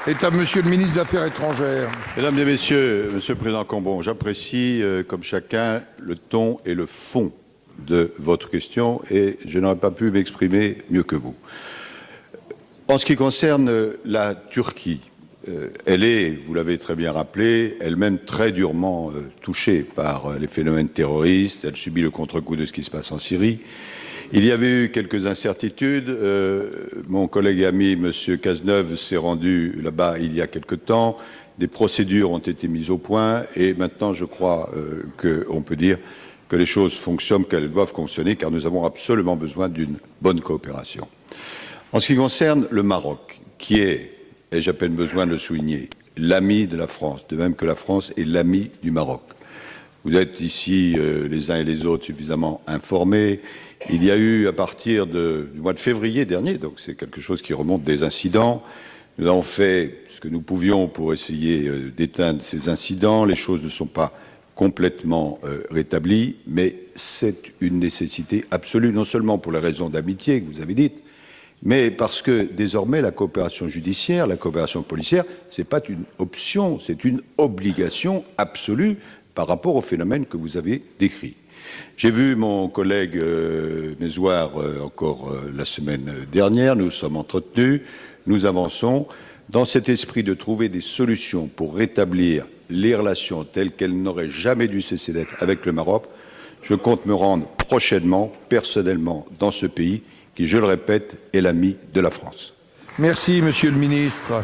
est à Monsieur le ministre des Affaires étrangères. Mesdames et Messieurs, Monsieur le Président Cambon, j'apprécie, comme chacun, le ton et le fond de votre question et je n'aurais pas pu m'exprimer mieux que vous. En ce qui concerne la Turquie, elle est, vous l'avez très bien rappelé, elle-même très durement touchée par les phénomènes terroristes. Elle subit le contre-coup de ce qui se passe en Syrie. Il y avait eu quelques incertitudes. Mon collègue et ami, M. Cazeneuve, s'est rendu là-bas il y a quelque temps. Des procédures ont été mises au point et maintenant, je crois qu'on peut dire que les choses fonctionnent, qu'elles doivent fonctionner, car nous avons absolument besoin d'une bonne coopération. En ce qui concerne le Maroc, qui est, ai-je à peine besoin de le souligner, l'ami de la France, de même que la France est l'ami du Maroc. Vous êtes ici, les uns et les autres, suffisamment informés. Il y a eu, à partir du mois de février dernier, donc c'est quelque chose qui remonte des incidents, nous avons fait ce que nous pouvions pour essayer d'éteindre ces incidents. Les choses ne sont pas complètement rétablies, mais c'est une nécessité absolue, non seulement pour les raisons d'amitié que vous avez dites, mais parce que désormais la coopération judiciaire, la coopération policière, ce n'est pas une option, c'est une obligation absolue par rapport au phénomène que vous avez décrit. J'ai vu mon collègue Mézoir encore la semaine dernière, nous sommes entretenus, nous avançons dans cet esprit de trouver des solutions pour rétablir les relations telles qu'elles n'auraient jamais dû cesser d'être avec le Maroc. Je compte me rendre prochainement, personnellement, dans ce pays qui, je le répète, est l'ami de la France. Merci, Monsieur le ministre.